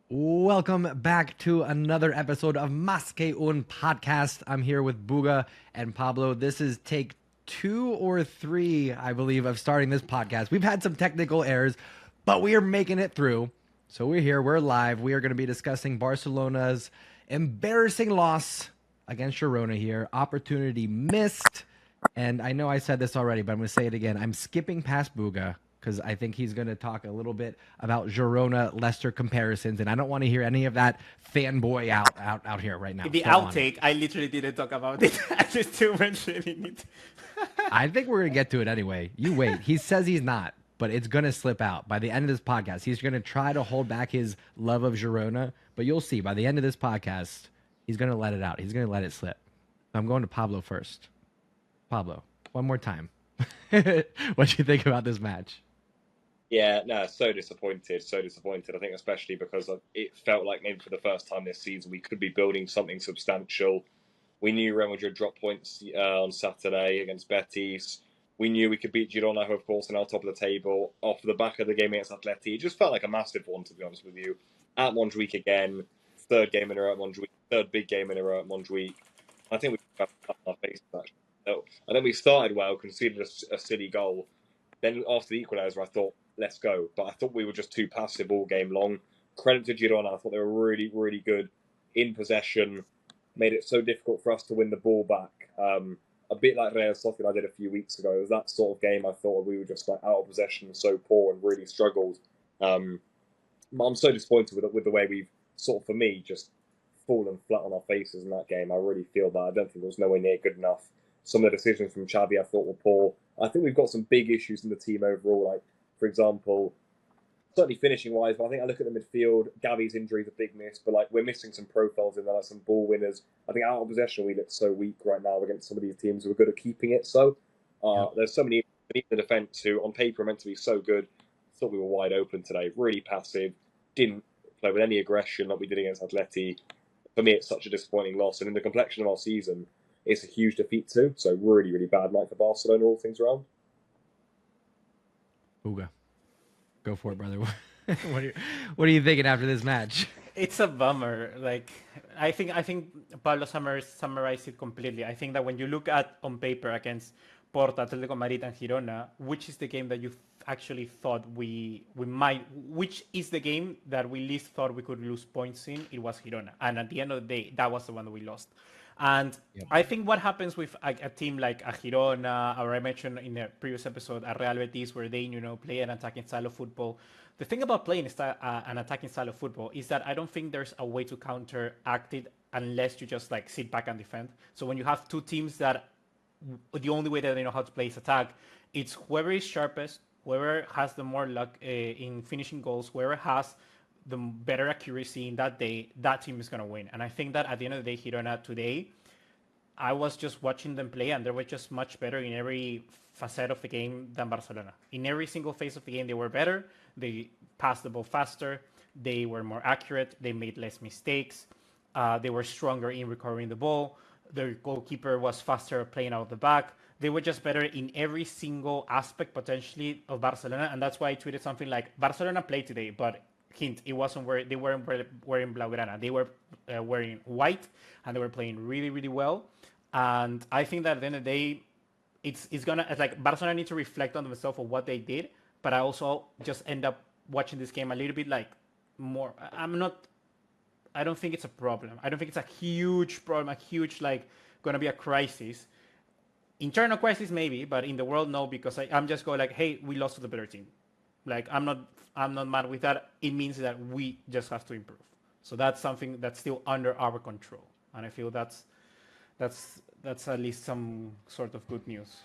Welcome back to another episode of Mes Que Un Podcast. I'm here with Buga and Pablo. This is take 2 or 3, I believe, of starting this podcast. We've had some technical errors, but we are making it through. So we're here, we're live. We are going to be discussing Barcelona's embarrassing loss against Girona here. Opportunity missed. And I know I said this already, but I'm going to say it again. I'm skipping past Buga because I think he's going to talk a little bit about Girona-Leicester comparisons, and I don't want to hear any of that fanboy out here right now. The outtake, I literally didn't talk about it. I just still mentioning it. I think we're going to get to it anyway. You wait. He says he's not, but it's going to slip out. By the end of this podcast, he's going to try to hold back his love of Girona, but you'll see by the end of this podcast, he's going to let it out. He's going to let it slip. I'm going to Pablo first. Pablo, one more time. What do you think about this match? Yeah, no, so disappointed. I think especially because it felt like maybe for the first time this season we could be building something substantial. We knew Real Madrid dropped points on Saturday against Betis. We knew we could beat Girona, who of course are now top of the table. Off the back of the game against Atleti, it just felt like a massive one, to be honest with you. At Montjuic again, third game in a row at Montjuic, third big game in a row at Montjuic. I think we got our faces actually. So I think we started well, conceded a silly goal. Then after the equaliser, I thought, let's go. But I thought we were just too passive all game long. Credit to Girona. I thought they were really, really good in possession. Made it so difficult for us to win the ball back. A bit like Real Sociedad did a few weeks ago. It was that sort of game I thought we were just like out of possession, so poor and really struggled. I'm so disappointed with the way we've sort of, for me, just fallen flat on our faces in that game. I really feel that. I don't think it was nowhere near good enough. Some of the decisions from Xavi I thought were poor. I think we've got some big issues in the team overall. Like, for example, certainly finishing wise, but I think I look at the midfield. Gavi's injury is a big miss, but like we're missing some profiles in there, like some ball winners. I think out of possession we look so weak right now against some of these teams who are good at keeping it. So there's so many in the defence who on paper are meant to be so good. I thought we were wide open today, really passive, didn't play with any aggression like we did against Atleti. For me, it's such a disappointing loss, and in the complexion of our season, it's a huge defeat too. So really, really bad night for Barcelona, all things around. Uga, go for it, brother. What are you thinking after this match? It's a bummer. Like I think Pablo summarized it completely. I think that when you look at on paper against Porto, Atletico Madrid, and Girona, which is the game that you actually thought we might, which is the game that we least thought we could lose points in? It was Girona, and at the end of the day, that was the one that we lost. And I think what happens with a team like a Girona, or I mentioned in the previous episode, a Real Betis, where they play an attacking style of football. The thing about playing an attacking style of football is that I don't think there's a way to counteract it unless you just like sit back and defend. So when you have two teams that the only way that they know how to play is attack, it's whoever is sharpest, whoever has the more luck in finishing goals, whoever has the better accuracy in that day, that team is going to win. And I think that at the end of the day, Girona today, I was just watching them play, and they were just much better in every facet of the game than Barcelona. In every single phase of the game, they were better. They passed the ball faster. They were more accurate. They made less mistakes. They were stronger in recovering the ball. Their goalkeeper was faster playing out of the back. They were just better in every single aspect, potentially, of Barcelona. And that's why I tweeted something like, Barcelona played today, but hint, it wasn't where they weren't wearing Blaugrana. They were wearing white, and they were playing really, really well. And I think that at the end of the day, it's like Barcelona need to reflect on themselves of what they did. But I also just end up watching this game a little bit like more. I don't think it's a problem. I don't think it's a huge problem, a huge like going to be a crisis. Internal crisis maybe, but in the world no, because I'm just going like, hey, we lost to the better team. Like I'm not mad with that. It means that we just have to improve. So that's something that's still under our control, and I feel that's at least some sort of good news.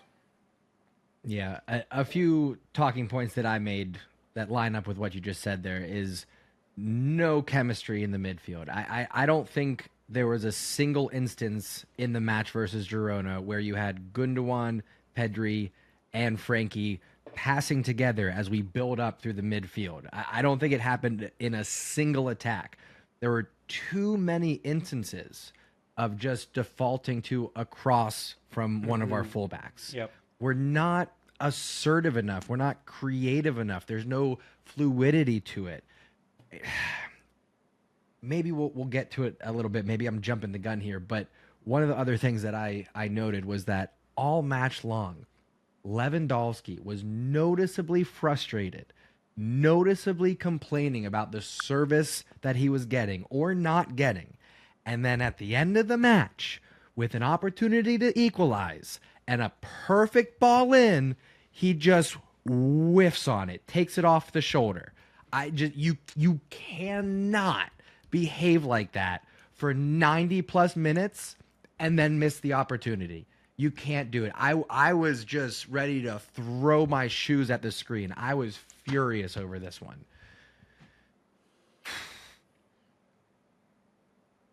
Yeah, a few talking points that I made that line up with what you just said there is no chemistry in the midfield. I don't think there was a single instance in the match versus Girona where you had Gundogan, Pedri, and Frankie passing together as we build up through the midfield. I don't think it happened in a single attack. There were too many instances of just defaulting to a cross from one of our fullbacks. Yep. We're not assertive enough. We're not creative enough. There's no fluidity to it. maybe we'll get to it a little bit. Maybe I'm jumping the gun here, but one of the other things that I noted was that all match long, Lewandowski was noticeably frustrated, noticeably complaining about the service that he was getting or not getting. And then at the end of the match, with an opportunity to equalize and a perfect ball in, he just whiffs on it, takes it off the shoulder. You cannot behave like that for 90 plus minutes and then miss the opportunity. You can't do it. I was just ready to throw my shoes at the screen. I was furious over this one.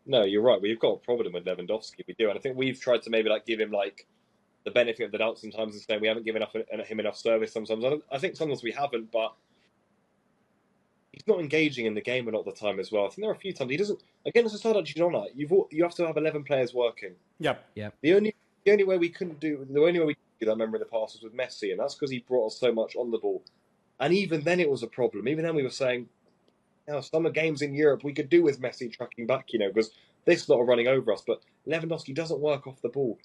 No, you're right. We've got a problem with Lewandowski. We do, and I think we've tried to maybe give him the benefit of the doubt sometimes, and saying we haven't given him enough service. Sometimes I think sometimes we haven't, but he's not engaging in the game a lot of the time as well. I think there are a few times he doesn't. Again, as a start at Girona, you have to have 11 players working. Yep. The only way we couldn't do that, remember, in the past was with Messi, and that's because he brought us so much on the ball. And even then, it was a problem. Even then, we were saying, summer games in Europe we could do with Messi tracking back, because this lot are running over us. But Lewandowski doesn't work off the ball.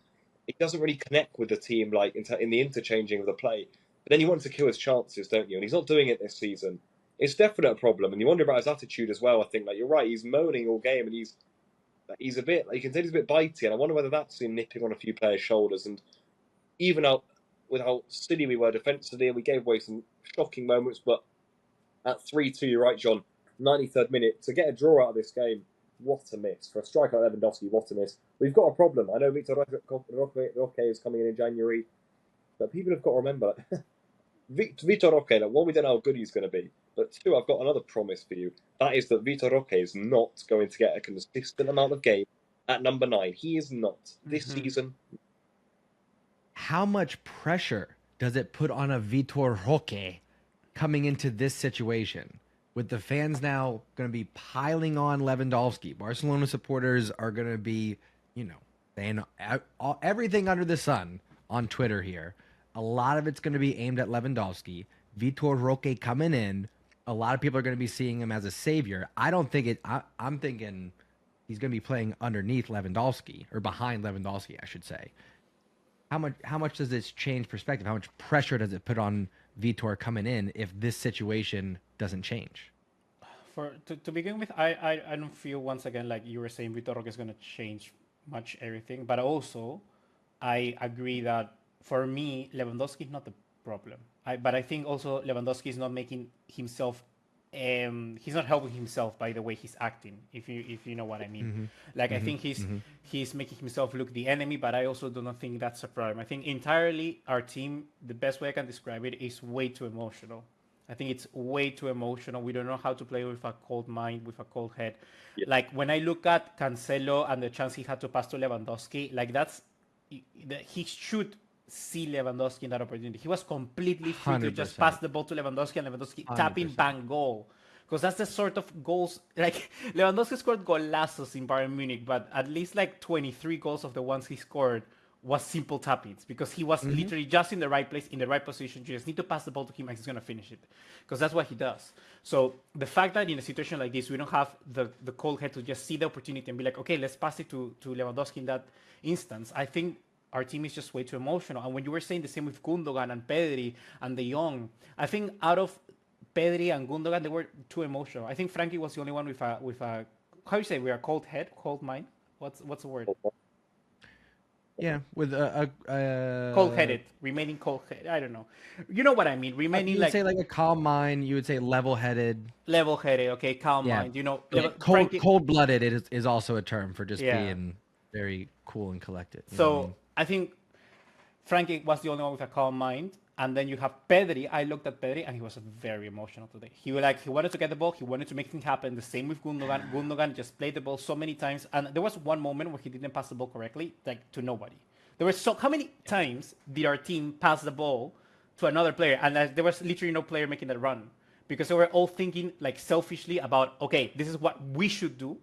He doesn't really connect with the team in the interchanging of the play. But then you want to kill his chances, don't you? And he's not doing it this season. It's definitely a problem. And you wonder about his attitude as well. I think you're right. He's moaning all game, and he's a bit, you can say he's a bit bitey. And I wonder whether that's him nipping on a few players' shoulders. And even with how silly we were defensively, and we gave away some shocking moments. But at 3-2, you're right, John. 93rd minute, to get a draw out of this game, what a miss. For a striker like Lewandowski, what a miss. We've got a problem. I know Victor Roque is coming in January, but people have got to remember, Vitor Roque, one, we don't know how good he's going to be, but two, I've got another promise for you. That is that Vitor Roque is not going to get a consistent amount of game at number 9. He is not. This season. How much pressure does it put on a Vitor Roque coming into this situation? With the fans now going to be piling on Lewandowski, Barcelona supporters are going to be, saying everything under the sun on Twitter here. A lot of it's going to be aimed at Lewandowski. Vitor Roque coming in. A lot of people are going to be seeing him as a savior. I don't think it. I'm thinking he's going to be playing underneath Lewandowski, or behind Lewandowski, I should say. How much does this change perspective? How much pressure does it put on Vitor coming in if this situation doesn't change? To begin with, I don't feel, once again, like you were saying, Vitor Roque is going to change much everything. But also, I agree that for me, Lewandowski is not the problem. But I think also Lewandowski is not making himself. He's not helping himself by the way he's acting, if you know what I mean. I think he's making himself look the enemy, but I also do not think that's a problem. I think entirely our team, the best way I can describe it, is way too emotional. I think it's way too emotional. We don't know how to play with a cold mind, with a cold head. Yeah. When I look at Cancelo and the chance he had to pass to Lewandowski, he should see Lewandowski in that opportunity. He was completely free 100%. To just pass the ball to Lewandowski, and Lewandowski 100%. Tapping, bang, goal. Because that's the sort of goals, Lewandowski scored golazos in Bayern Munich, but at least 23 goals of the ones he scored was simple tap-ins, because he was literally just in the right place, in the right position. You just need to pass the ball to him and he's going to finish it, because that's what he does. So the fact that in a situation like this, we don't have the cold head to just see the opportunity and be like, okay, let's pass it to Lewandowski in that instance, I think our team is just way too emotional. And when you were saying the same with Gundogan and Pedri and De Jong, I think out of Pedri and Gundogan, they were too emotional. I think Frankie was the only one with a how you say, we are cold head, cold mind? What's the word? Yeah, with a cold-headed, remaining cold-headed. I don't know. You know what I mean? Remaining you would say a calm mind. You would say level-headed. Level-headed, okay, calm mind. Cold-blooded is also a term for just being very cool and collected. So I think Frankie was the only one with a calm mind. And then you have Pedri. I looked at Pedri, and he was very emotional today. He wanted to get the ball. He wanted to make things happen. The same with Gundogan. Gundogan just played the ball so many times. And there was one moment where he didn't pass the ball correctly, to nobody. There were how many times did our team pass the ball to another player? And there was literally no player making that run. Because they were all thinking selfishly about, okay, this is what we should do.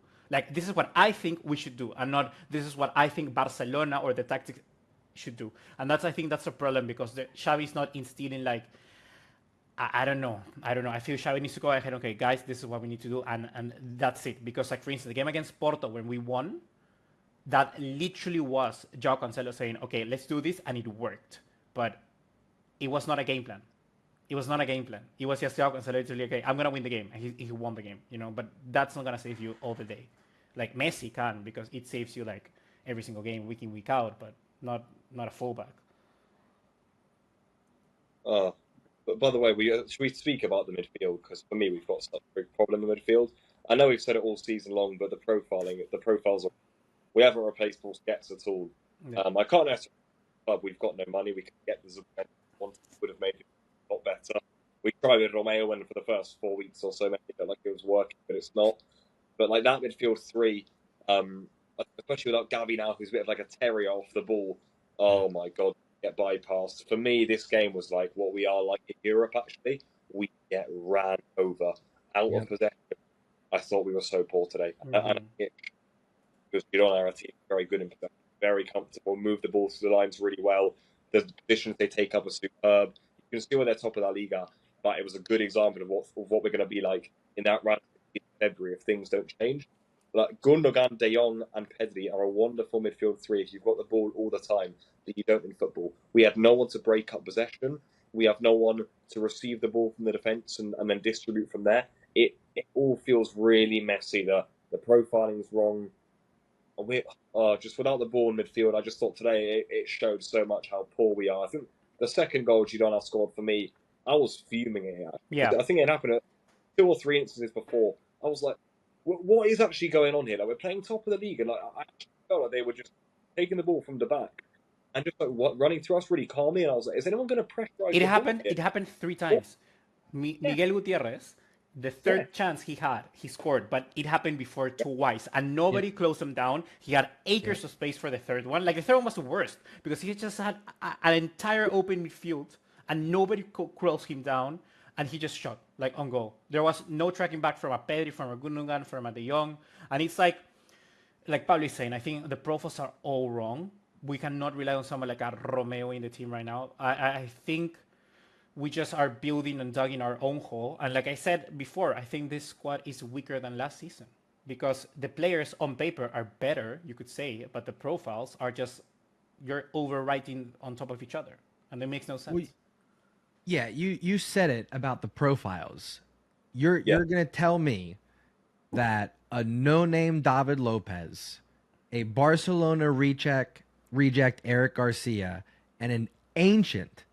This is what I think we should do. And not, this is what I think Barcelona or the tactics should do. And I think that's a problem, because Xavi's not instilling I don't know. I feel Xavi needs to go ahead. Okay, guys, this is what we need to do, and that's it. Because, like, for instance, the game against Porto when we won, that literally was João Cancelo saying, "Okay, let's do this," and it worked. But it was not a game plan. It was not a game plan. It was just João Cancelo literally, "Okay, I'm gonna win the game," and he won the game. You know, but that's not gonna save you all the day. Like Messi can, because it saves you like every single game, week in, week out, but not a fullback. But by the way, should we speak about the midfield? Because for me, we've got such a big problem in midfield. I know we've said it all season long, but the profiles, we haven't replaced Busquets at all. Yeah. I can't ask the club. We've got no money. We can get the Zubimendi one, would have made it a lot better. We tried with Romeo, and for the first 4 weeks or so, maybe it felt like it was working, but it's not. But like that midfield three, especially without Gavi now, who's a bit of like a terrier off the ball. Oh my God. Get bypassed. For me, this game was like what we are like in Europe, actually. We get ran over out of possession. I thought we were so poor today. And because Girona are a team very good in possession, very comfortable, move the ball through the lines really well. The positions they take up are superb. You can see where they're top of La Liga, but it was a good example of what we're going to be like in that round in February if things don't change. Like Gundogan, De Jong, and Pedri are a wonderful midfield three if you've got the ball all the time that you don't in football. We had no one to break up possession. We have no one to receive the ball from the defence and then distribute from there. It all feels really messy. The profiling is wrong. Just without the ball in midfield, I just thought today it showed so much how poor we are. I think the second goal Girona scored for me, I was fuming at it. Yeah. I think it happened at 2 or 3 instances before. I was like, what is actually going on here? Like, we're playing top of the league, and like I actually felt like they were just taking the ball from the back and just like running through us really calmly. And I was like, is anyone going to pressurize? It happened. It happened 3 times. Miguel Gutierrez, the third chance he had, he scored, but it happened before twice, and nobody closed him down. He had acres of space for the third one. Like the third one was the worst because he just had an entire open midfield, and nobody closed him down. And he just shot, like, on goal. There was no tracking back from a Pedri, from a Gundogan, from a De Jong. And it's like Pablo is saying, I think the profiles are all wrong. We cannot rely on someone like a Romeo in the team right now. I think we just are building and digging our own hole. And like I said before, I think this squad is weaker than last season. Because the players on paper are better, you could say, but the profiles are just, you're overwriting on top of each other. And it makes no sense. Yeah, you said it about the profiles. You're gonna tell me that a no-name David Lopez, a Barcelona reject Eric Garcia, and an ancient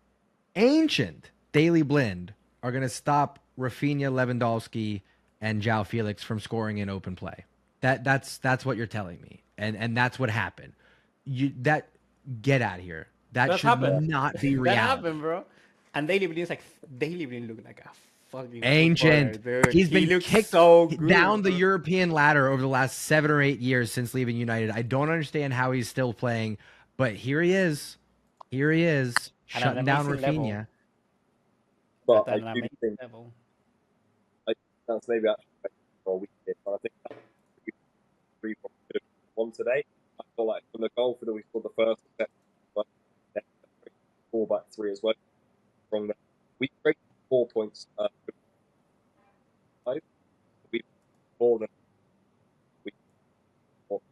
Daley Blind are gonna stop Rafinha, Lewandowski, and João Felix from scoring in open play. That's what you're telling me, and that's what happened. Get out of here. That should not be reality. That happened, bro. And Daley Blind looked like a fucking ancient. He's been kicked so good, down the European ladder over the last 7 or 8 years since leaving United. I don't understand how he's still playing, but here he is. Shutting down Rafinha. But I do think that's maybe actually for a week. I think that's 3-1 today. I feel like from the goal for the we scored the first, but 4-3 as well. Wrong there. We created 4 points. We more than we.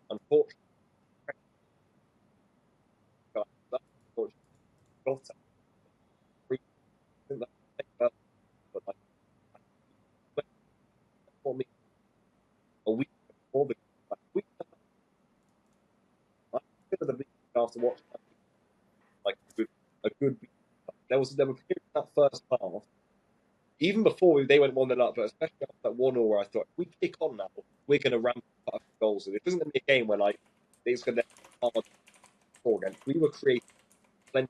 Unfortunately, for me, a week before the after watching like a good. There were periods in that first half, even before they went 1-0 up, but especially after that 1-0 where I thought, if we kick on now, we're going to ramp up goals. So it isn't going to be a game where like it's going to hard score again. We were creating plenty,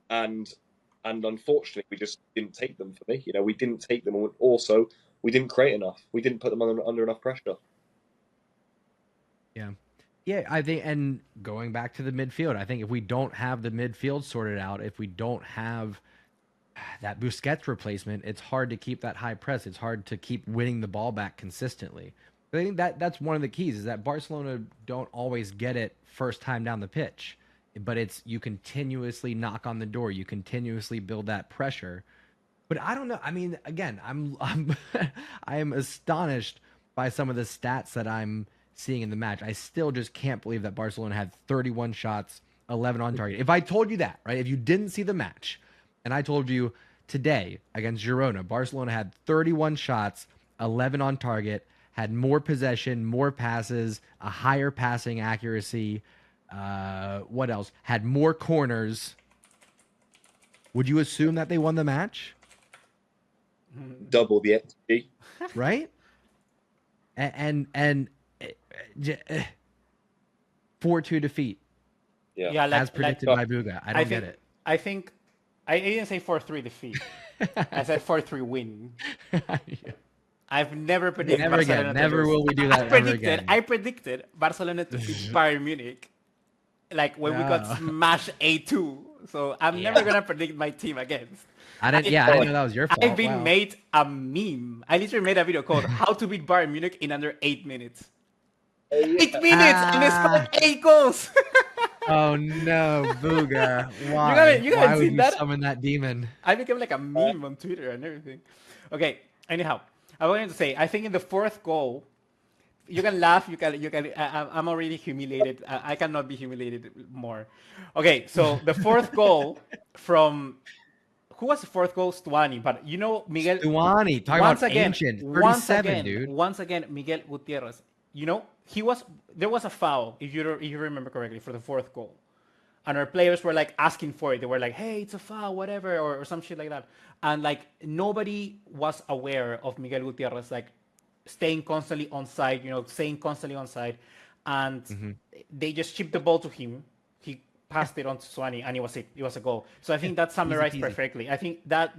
and unfortunately, we just didn't take them. For me, we didn't take them. And also, we didn't create enough. We didn't put them under enough pressure. Yeah. Yeah, I think, and going back to the midfield, I think if we don't have the midfield sorted out, if we don't have that Busquets replacement, it's hard to keep that high press. It's hard to keep winning the ball back consistently. But I think that's one of the keys is that Barcelona don't always get it first time down the pitch. but it's you continuously knock on the door, you continuously build that pressure. But I don't know. I mean, again, I'm I am astonished by some of the stats that I'm seeing in the match. I still just can't believe that Barcelona had 31 shots, 11 on target. If I told you that, right? If you didn't see the match, and I told you today against Girona, Barcelona had 31 shots, 11 on target, had more possession, more passes, a higher passing accuracy. What else? Had more corners. Would you assume that they won the match? Double the XG. Right? And 4-2 defeat. Yeah. As predicted by Buga. I don't get it. I think I didn't say 4-3 defeat. I said 4-3 win. Yeah. I've never predicted Never Barcelona again. to Never lose. will we do that ever again. I predicted Barcelona to beat Bayern Munich, like when we got smashed 8-2. So I'm never gonna predict my team against. I didn't. Yeah, I know that was your fault. I've been made a meme. I literally made a video called "How to Beat Bayern Munich in Under 8 Minutes." 8 minutes, and they scored 8 goals. Oh no, Booga! Why? You Why see would you that? summon that demon? I became like a meme on Twitter and everything. Okay. Anyhow, I wanted to say, I think in the fourth goal, you can laugh. You can. I'm already humiliated. I cannot be humiliated more. Okay, so the fourth goal from who was the fourth goal? Stuani, but you know Miguel. Stuani, talking about ancient, 37, dude. Once again, Miguel Gutierrez. You know, there was a foul, if you remember correctly, for the fourth goal. And our players were like asking for it. They were like, hey, it's a foul, whatever, or some shit like that. And like nobody was aware of Miguel Gutierrez like staying constantly on side, staying constantly on side. And they just chipped the ball to him. He passed it on to Suani, and it was a goal. So I think that summarized perfectly. I think that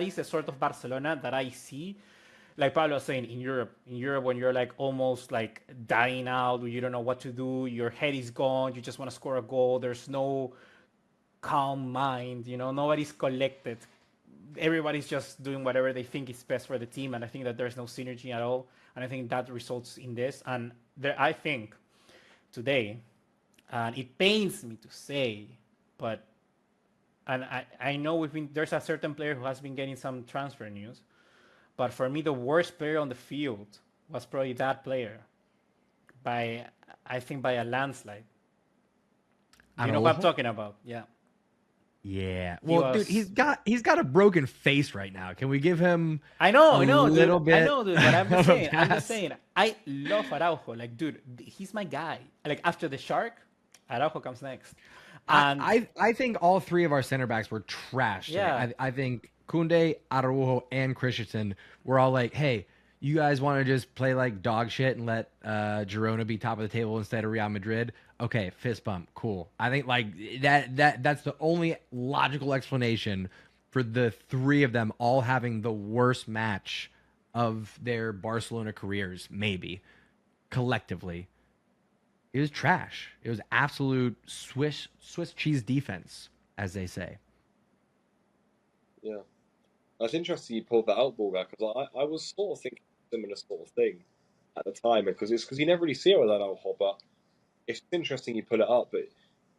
is the sort of Barcelona that I see. Like Pablo was saying, in Europe, when you're like almost like dying out, you don't know what to do, your head is gone, you just want to score a goal, there's no calm mind, nobody's collected. Everybody's just doing whatever they think is best for the team, and I think that there's no synergy at all, and I think that results in this. And I think today, and it pains me to say, but and I know there's a certain player who has been getting some transfer news. But for me, the worst player on the field was probably that player, I think by a landslide. You know what I'm talking about? Yeah. Yeah. Well, dude, he's got a broken face right now. Can we give him? I know, little dude. bit. I know, dude. But I'm just saying. I love Araujo. Like, dude, he's my guy. Like after the Shark, Araujo comes next. And I think all three of our center backs were trash. Yeah. I think Koundé, Araujo, and Christensen were all like, hey, you guys want to just play like dog shit and let Girona be top of the table instead of Real Madrid? Okay, fist bump, cool. I think like that's the only logical explanation for the three of them all having the worst match of their Barcelona careers, maybe collectively. It was trash. It was absolute Swiss cheese defense, as they say. Yeah. That's interesting you pulled that out, Bulgar, because I was sort of thinking a similar sort of thing at the time, because you never really see it with that Araujo, but it's interesting you put it up. But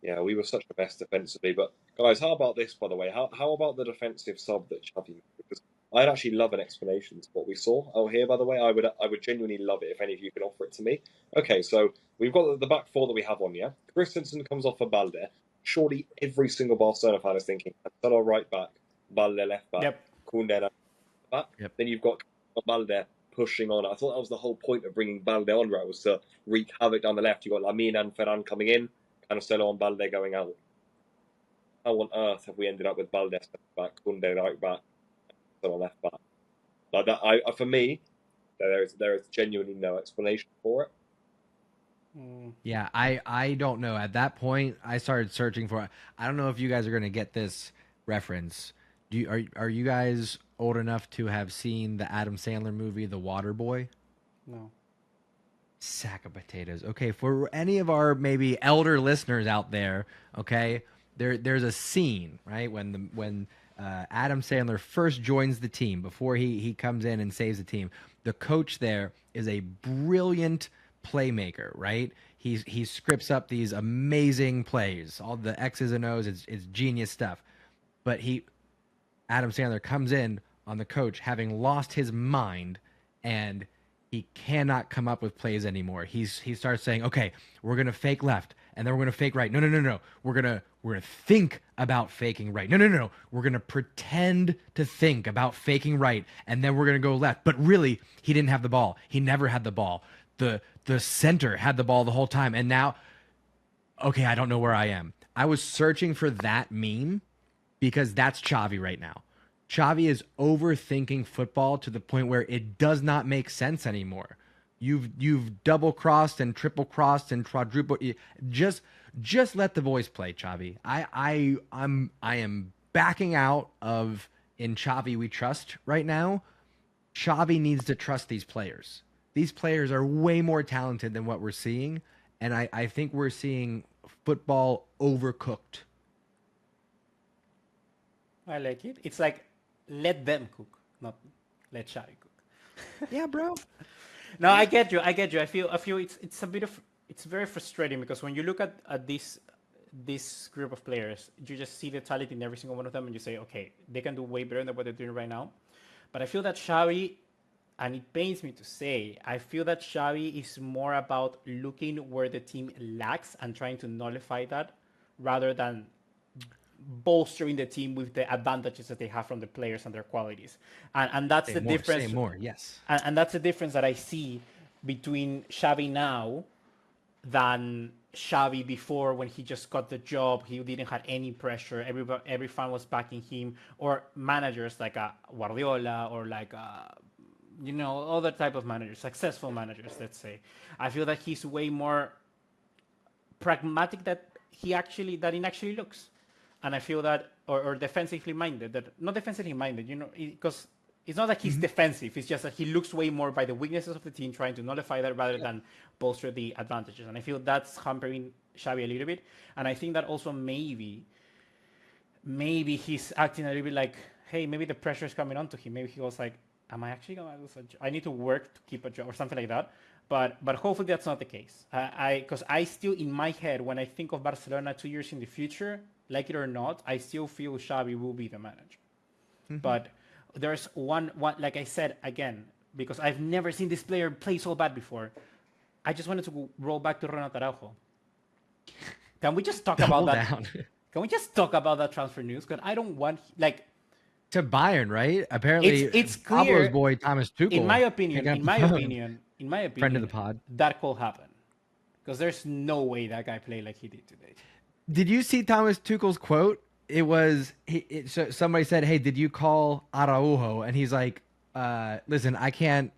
yeah, we were such a mess defensively. But guys, how about this, by the way? How about the defensive sub that Xavi made? Because I'd actually love an explanation to what we saw out here, by the way. I would genuinely love it if any of you can offer it to me. Okay, so we've got the back four that we have on, yeah? Christensen comes off for Balde. Surely every single Barcelona fan is thinking, Cancelo right back, Balde left back, Yep. Koundé left back. Yep. Then you've got Balde pushing on. I thought that was the whole point of bringing Balde on, right? Was to wreak havoc down the left. You've got Lamine and Ferran coming in, Cancelo and Balde going out. How on earth have we ended up with Balde back, Koundé right back, Cancelo left back? Like that, for me, there is genuinely no explanation for it. Yeah, I don't know. At that point, I started searching for it. I don't know if you guys are going to get this reference. Are you guys old enough to have seen the Adam Sandler movie, The Water Boy? No. Sack of potatoes. Okay, for any of our maybe elder listeners out there, okay, there's a scene, right, when Adam Sandler first joins the team, before he comes in and saves the team. The coach there is a brilliant playmaker, right? he scripts up these amazing plays, all the X's and O's. It's genius stuff. But Adam Sandler comes in on the coach having lost his mind, and he cannot come up with plays anymore. He starts saying, "Okay, we're gonna fake left, and then we're gonna fake right. No. We're gonna think about faking right. No. We're gonna pretend to think about faking right, and then we're gonna go left. But really, he didn't have the ball. He never had the ball. The center had the ball the whole time, and now, okay, I don't know where I am. I was searching for that meme because that's Xavi right now. Xavi is overthinking football to the point where it does not make sense anymore. You've double crossed and triple crossed and quadruple. Just let the boys play, Xavi. I am backing out of in Xavi we trust right now. Xavi needs to trust these players. These players are way more talented than what we're seeing, and I think we're seeing football overcooked. I like it. It's like let them cook, not let Xavi cook. Yeah, bro. No, I get you. I feel it's very frustrating because when you look at this group of players, you just see the talent in every single one of them, and you say, okay, they can do way better than what they're doing right now. But I feel that Xavi, and it pains me to say, I feel that Xavi is more about looking where the team lacks and trying to nullify that rather than bolstering the team with the advantages that they have from the players and their qualities. And that's Say the more, difference. Say more, yes. And that's the difference that I see between Xavi now than Xavi before, when he just got the job. He didn't have any pressure. Every fan was backing him. Or managers like Guardiola or like other type of managers, successful managers, let's say. I feel that he's way more pragmatic that he actually looks. And I feel that, or defensively minded, not defensively minded, because it's not that he's defensive. It's just that he looks way more by the weaknesses of the team, trying to nullify that rather than bolster the advantages. And I feel that's hampering Xavi a little bit. And I think that also maybe he's acting a little bit like, hey, maybe the pressure is coming onto him. Maybe he was like, am I actually going to lose a job? I need to work to keep a job or something like that. But hopefully that's not the case. Because I still, in my head, when I think of Barcelona 2 years in the future, like it or not, I still feel Xavi will be the manager. But there's one, like I said, again, because I've never seen this player play so bad before. I just wanted to roll back to Ronald Araujo. Can we just talk about that? Can we just talk about that transfer news? Because I don't want, like... To Bayern, right? Apparently, it's clear, Pablo's boy, Thomas Tuchel. In my opinion, friend of the pod, that could happen. Because there's no way that guy played like he did today. Did you see Thomas Tuchel's quote? It was so somebody said, "Hey, did you call Araujo?" And he's like, "Listen, I can't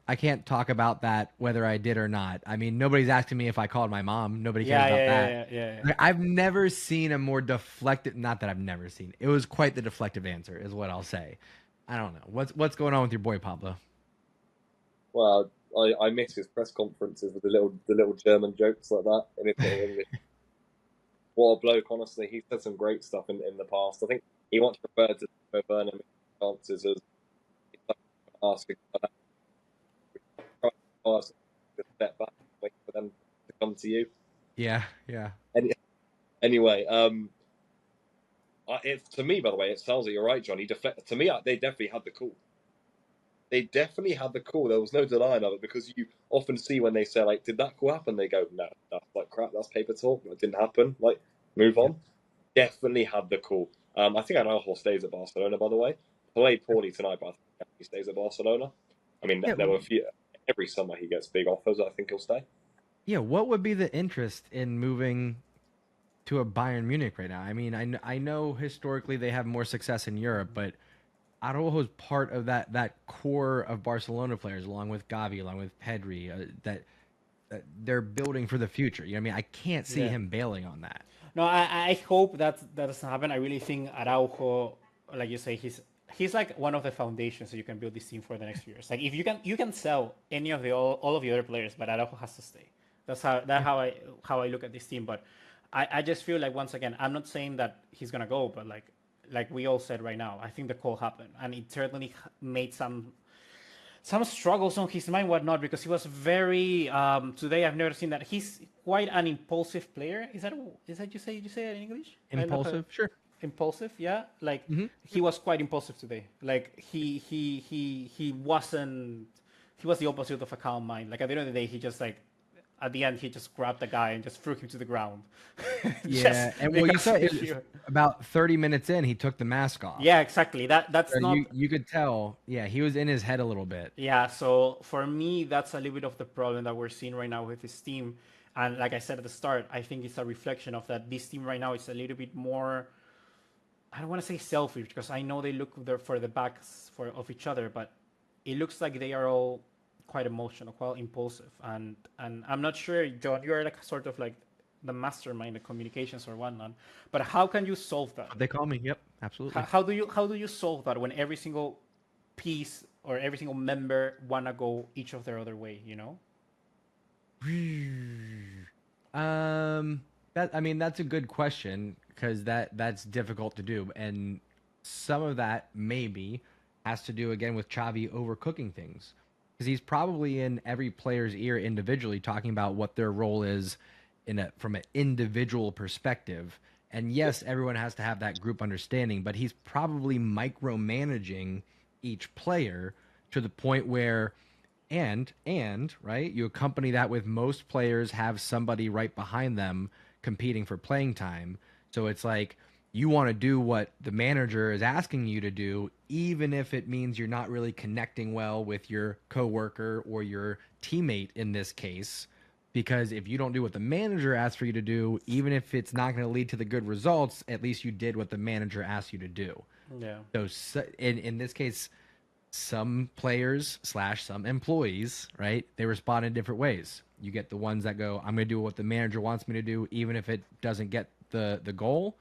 talk about that whether I did or not. I mean, nobody's asking me if I called my mom. Nobody cares about that." Yeah. Like, I've never seen a more deflective. Not that I've never seen. It was quite the deflective answer, is what I'll say. I don't know what's going on with your boy Pablo. Well, I miss his press conferences with the little German jokes like that in English. What a bloke, honestly. He's said some great stuff in the past. I think he once referred to Werner chances as asking to step back, wait for them to come to you. Yeah. Anyway, to me, by the way, it sounds like you're right, John. To me, they definitely had the call. They definitely had the call. There was no denying of it, because you often see when they say, like, did that call happen? They go, no, that's like crap. That's paper talk. It didn't happen. Like, move on. Yeah. Definitely had the call. I think Araujo stays at Barcelona, by the way. Played poorly tonight, but I think he stays at Barcelona. I mean, there were a few. Every summer he gets big offers. I think he'll stay. Yeah, what would be the interest in moving to a Bayern Munich right now? I mean, I know historically they have more success in Europe, but Araujo is part of that core of Barcelona players, along with Gavi, along with Pedri, that they're building for the future. You know what I mean? I can't see him bailing on that. No, I hope that doesn't happen. I really think Araujo, like you say, he's like one of the foundations that you can build this team for the next few years. Like, if you can sell any of all of the other players, but Araujo has to stay. That's how I look at this team. But I just feel like, once again, I'm not saying that he's gonna go, but like we all said right now, I think the call happened, and it certainly made some some struggles on his mind, whatnot, because he was very today. I've never seen that. He's quite an impulsive player. Is that you say it in English? Impulsive, sure. Impulsive, yeah. Like Mhm. he was quite impulsive today. Like he wasn't. He was the opposite of a calm mind. Like at the end of the day, he just like. At the end, he just grabbed the guy and just threw him to the ground. Yeah, and well, you saw about 30 minutes in, he took the mask off. Yeah, exactly. That's So not. you could tell. Yeah, he was in his head a little bit. Yeah, so for me, that's a little bit of the problem that we're seeing right now with this team. And like I said at the start, I think it's a reflection of that. This team right now is a little bit more. I don't want to say selfish because I know they look there for the backs of each other, but it looks like they are all quite emotional, quite impulsive, and I'm not sure, John, you're like sort of like the mastermind of communications or whatnot, but how can you solve that? They call me. Yep, absolutely. How do you solve that when every single piece or every single member wanna go each of their other way? You know. That's a good question because that's difficult to do, and some of that maybe has to do again with Xavi overcooking things. Because he's probably in every player's ear individually talking about what their role is from an individual perspective. And yes, everyone has to have that group understanding, but he's probably micromanaging each player to the point where and right, you accompany that with most players have somebody right behind them competing for playing time. So it's like you want to do what the manager is asking you to do, even if it means you're not really connecting well with your coworker or your teammate in this case. Because if you don't do what the manager asked for you to do, even if it's not going to lead to the good results, at least you did what the manager asked you to do. Yeah. So in this case, some players / some employees, right, they respond in different ways. You get the ones that go, I'm going to do what the manager wants me to do, even if it doesn't get the goal.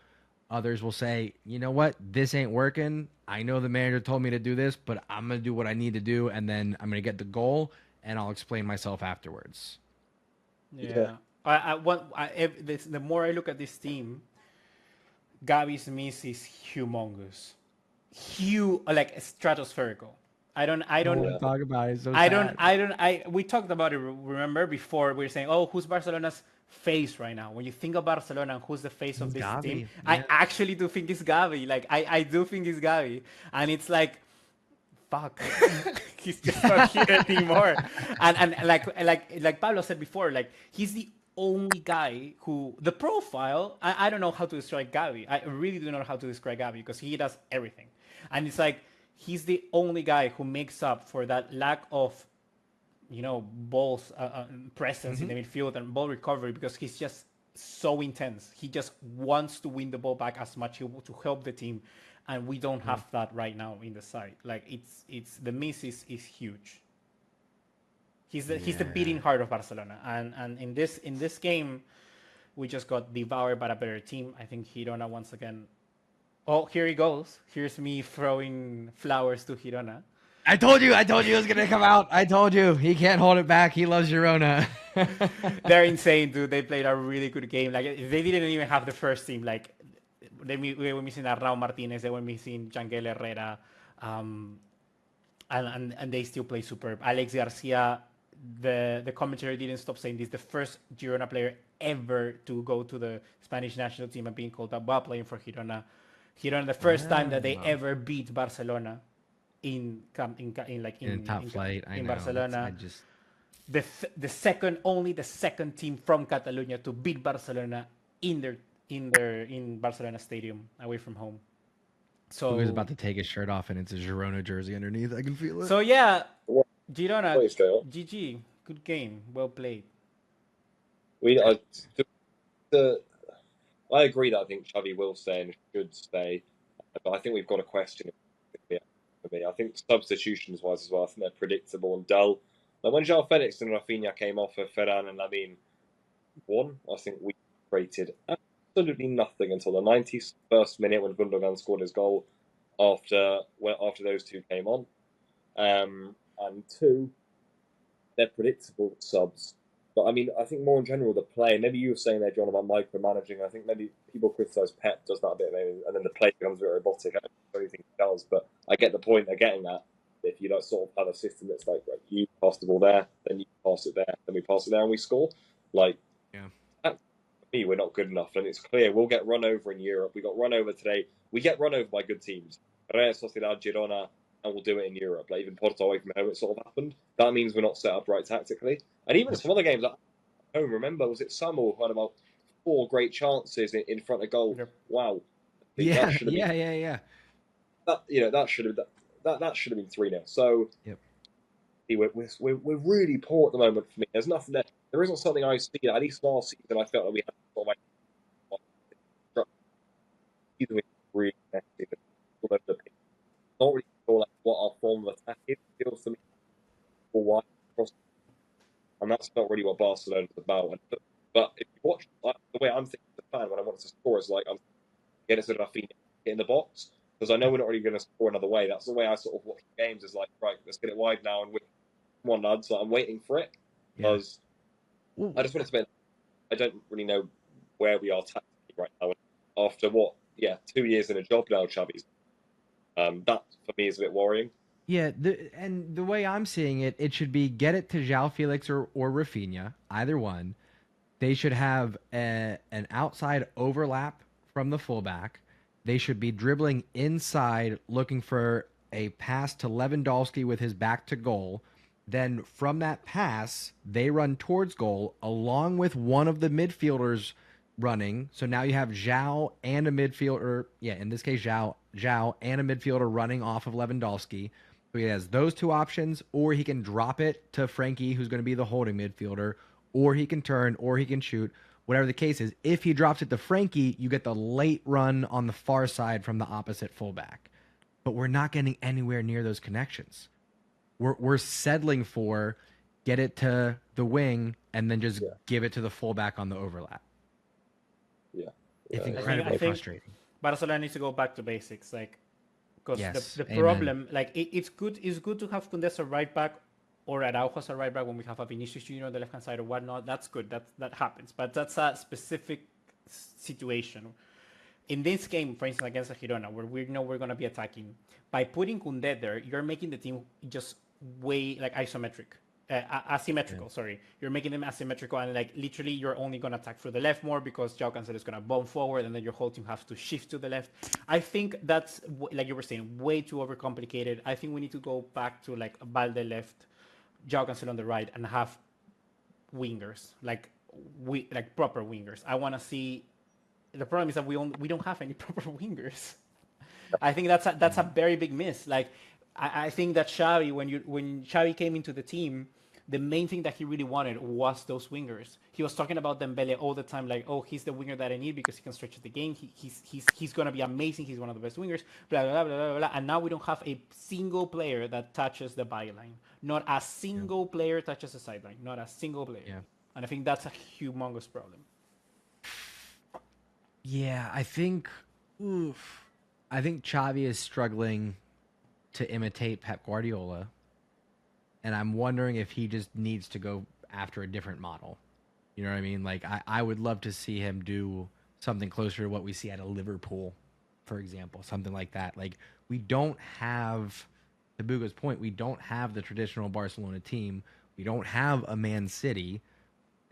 Others will say, you know what, this ain't working. I know the manager told me to do this, but I'm going to do what I need to do, and then I'm going to get the goal, and I'll explain myself afterwards. Yeah. The more I look at this team, Gavi's miss is humongous. Like stratospherical. I don't talk about it. So we talked about it, remember, before we were saying, oh, who's Barcelona's face right now? When you think of Barcelona and who's the face of this Gavi. team, Yeah. I actually do think it's Gavi. Like I do think it's Gavi. And it's like, fuck. He's just not here anymore. And like Pablo said before, like he's the only guy who the profile, I don't know how to describe Gavi. I really do not know how to describe Gavi because he does everything. And it's like he's the only guy who makes up for that lack of, balls presence in the midfield and ball recovery, because he's just so intense. He just wants to win the ball back as much to help the team, and we don't have that right now in the side. Like it's the miss is huge. He's the beating heart of Barcelona, and in this game, we just got devoured by a better team. I think Girona once again. Oh, here he goes. Here's me throwing flowers to Girona. I told you it was going to come out. I told you. He can't hold it back. He loves Girona. They're insane, dude. They played a really good game. Like, they didn't even have the first team. Like, we were missing Raul Martinez. They were missing Jangel Herrera. And they still play superb. Alex Garcia, the commentary didn't stop saying this. The first Girona player ever to go to the Spanish national team and being called up while playing for Girona. Girona, the first time that they ever beat Barcelona in top flight in Barcelona. The second team from Catalonia to beat Barcelona in Barcelona stadium away from home. So he's about to take his shirt off and it's a Girona jersey underneath. I can feel it. So yeah, Girona, GG, good game, well played. I agree that I think Xavi will stay and should stay, but I think we've got a question. I think substitutions-wise as well, I think they're predictable and dull. Like when João Felix and Rafinha came off for Ferran and Lamine won, I think we created absolutely nothing until the 91st minute when Gundogan scored his goal after those two came on. And two, they're predictable subs. But I mean, I think more in general, the play, maybe you were saying there, John, about micromanaging. I think maybe people criticise Pep does that a bit, maybe, and then the play becomes a bit robotic. I don't really think he does, but I get the point they're getting at. If you like sort of have a system that's like, right, you pass the ball there, then you pass it there, then we pass it there and we score. Like, that, for me, we're not good enough, and it's clear we'll get run over in Europe. We got run over today. We get run over by good teams. Real Sociedad, Girona, and we'll do it in Europe. Like even Porto away from home, it sort of happened. That means we're not set up right tactically. And even some other games at home. Remember, was it Samuel who had about 4 great chances in front of goal? Yep. Wow. Yeah. That should have been, that should have that should have been 3-0. So we're really poor at the moment for me. There's nothing there. There isn't something I see. At least last season, I felt that we had sort of like either really messy, but all over the pitch. Not really sure like what our form of attack is. It feels to me or wide across, and that's not really what Barcelona is about. But if you watch like, the way I'm thinking as a fan when I want to score is like I'm get it to Rafinha in the box. Because I know we're not really going to score another way. That's the way I sort of watch games. Is like, right, let's get it wide now, and come on, lads. So I'm waiting for it because I just wanted to. I don't really know where we are tactically right now. After 2 years in a job now, Xavi's. That for me is a bit worrying. Yeah, and the way I'm seeing it, it should be get it to João Felix or Rafinha, either one. They should have an outside overlap from the fullback. They should be dribbling inside, looking for a pass to Lewandowski with his back to goal. Then from that pass, they run towards goal along with one of the midfielders running. So now you have João and a midfielder. Yeah, in this case, João and a midfielder running off of Lewandowski. So he has those two options, or he can drop it to Frankie, who's going to be the holding midfielder, or he can turn, or he can shoot. Whatever the case is, if he drops it to Frankie, you get the late run on the far side from the opposite fullback. But we're not getting anywhere near those connections. We're settling for get it to the wing and then just give it to the fullback on the overlap. Yeah. It's incredibly frustrating. Barcelona needs to go back to basics, like because the Amen. problem, like it's good to have Koundé as a right back or Araujo as a right back when we have a Vinicius Junior on the left hand side or whatnot. That's good. That happens, but that's a specific situation. In this game, for instance, against Girona, where we know we're going to be attacking, by putting Koundé there, you're making the team just way like asymmetrical. Sorry, you're making them asymmetrical, and like literally, you're only going to attack through the left more because João Cancelo is going to bomb forward, and then your whole team has to shift to the left. I think that's like you were saying, way too overcomplicated. I think we need to go back to like Balde left, João Cancelo on the right, and have wingers like proper wingers. I want to see. The problem is that we don't have any proper wingers. I think that's a very big miss. Like I think that Xavi, when Xavi came into the team, the main thing that he really wanted was those wingers. He was talking about Dembele all the time, like, oh, he's the winger that I need because he can stretch the game. He's gonna be amazing. He's one of the best wingers. Blah blah blah blah blah. And now we don't have a single player that touches the byline. Not a single player touches the sideline. Not a single player. Yeah. And I think that's a humongous problem. Yeah, I think Xavi is struggling to imitate Pep Guardiola, and I'm wondering if he just needs to go after a different model. You know what I mean? Like, I would love to see him do something closer to what we see at a Liverpool, for example, something like that. Like, we don't have, to Buga's point, we don't have the traditional Barcelona team. We don't have a Man City,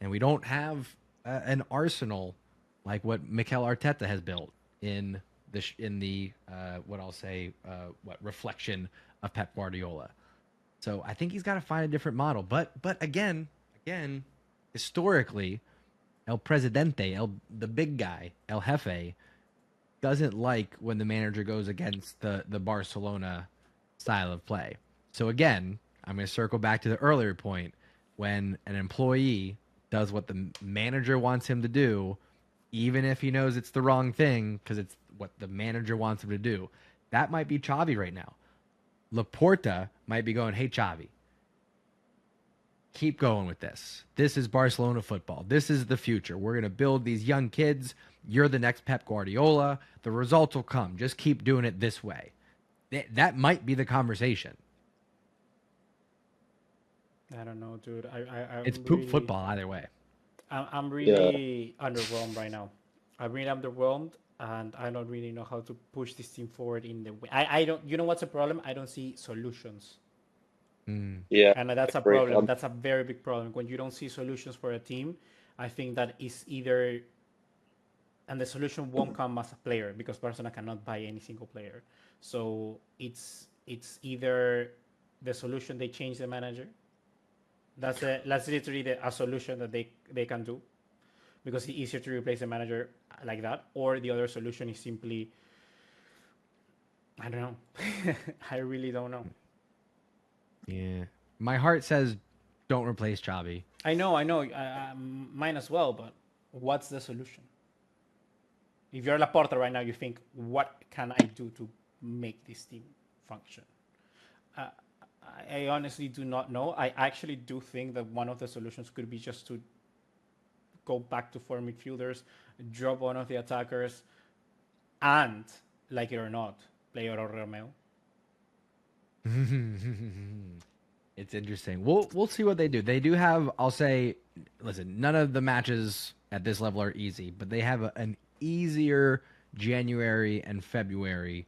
and we don't have an Arsenal like what Mikel Arteta has built in the reflection of Pep Guardiola. So I think he's got to find a different model. But again, historically, El Presidente, the big guy, El Jefe, doesn't like when the manager goes against the Barcelona style of play. So again, I'm going to circle back to the earlier point. When an employee does what the manager wants him to do, even if he knows it's the wrong thing, because it's what the manager wants him to do, that might be Xavi right now. Laporta might be going, hey, Xavi, keep going with this. This is Barcelona football. This is the future. We're going to build these young kids. You're the next Pep Guardiola. The results will come. Just keep doing it this way. That might be the conversation. I don't know, dude. It's poop football either way. I'm really underwhelmed right now. I'm really underwhelmed. and I don't really know how to push this team forward in the way. I don't. You know what's the problem? I don't see solutions. Yeah, And that's a problem. That's a very big problem. When you don't see solutions for a team, I think that is either, and the solution won't come as a player because Barcelona cannot buy any single player. So it's either the solution they change the manager. That's literally a solution that they can do, because it's easier to replace the manager like that. Or the other solution is simply, I don't know. I really don't know. Yeah. My heart says don't replace Xavi. I know. Mine as well, but what's the solution? If you're Laporta right now, you think, what can I do to make this team function? I honestly do not know. I actually do think that one of the solutions could be just to go back to four midfielders, drop one of the attackers, and, like it or not, play Oro Romeo. It's interesting. We'll see what they do. They do have, I'll say, listen, none of the matches at this level are easy, but they have an easier January and February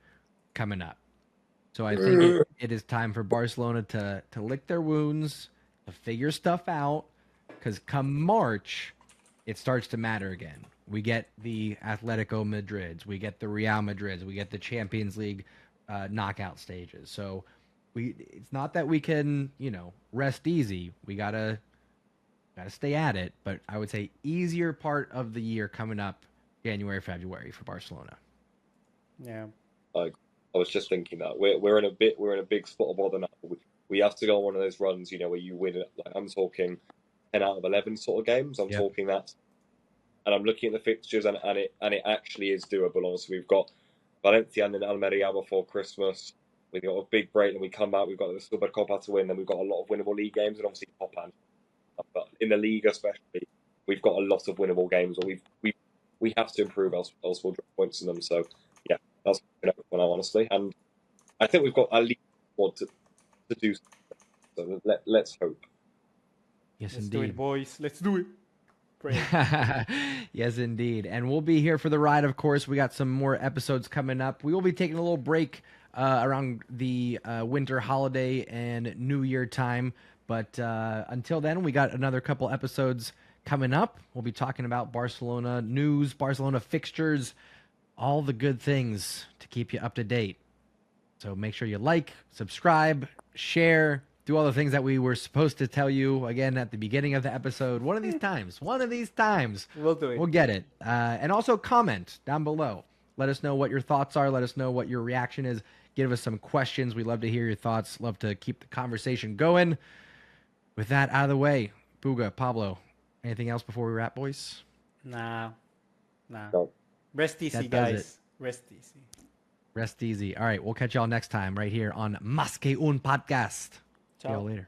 coming up. So I think it is time for Barcelona to lick their wounds, to figure stuff out, because come March, it starts to matter again. We get the Atletico Madrids, we get the Real Madrids, we get the Champions League knockout stages. So it's not that we can, rest easy. We gotta stay at it. But I would say easier part of the year coming up, January, February for Barcelona. Yeah. I was just thinking that we're in a big spot of bother now. We have to go on one of those runs, where you win it. Like, I'm talking 10 out of 11 sort of games. I'm talking that, and I'm looking at the fixtures, and it actually is doable. Honestly, we've got Valencia and then Almeria before Christmas. We've got a big break, and we come back. We've got the Supercopa to win, and we've got a lot of winnable league games, and obviously Copa. But in the Liga especially, we've got a lot of winnable games. But we have to improve, else we'll drop points in them. So yeah, that's one out, honestly. And I think we've got at least what to do. So let's hope. Yes, Let's indeed. do it, boys. Let's do it. Yes, indeed. And we'll be here for the ride, of course. We got some more episodes coming up. We will be taking a little break around the winter holiday and New Year time. But until then, we got another couple episodes coming up. We'll be talking about Barcelona news, Barcelona fixtures, all the good things to keep you up to date. So make sure you like, subscribe, share, do all the things that we were supposed to tell you again at the beginning of the episode. One of these times, We'll do it. We'll get it. And also comment down below. Let us know what your thoughts are. Let us know what your reaction is. Give us some questions. We love to hear your thoughts. Love to keep the conversation going. With that out of the way, Buga, Pablo, anything else before we wrap, boys? Nah. No. Rest easy, guys. Rest easy. Rest easy. All right, we'll catch y'all next time right here on Mes Que Un Podcast. See y'all later.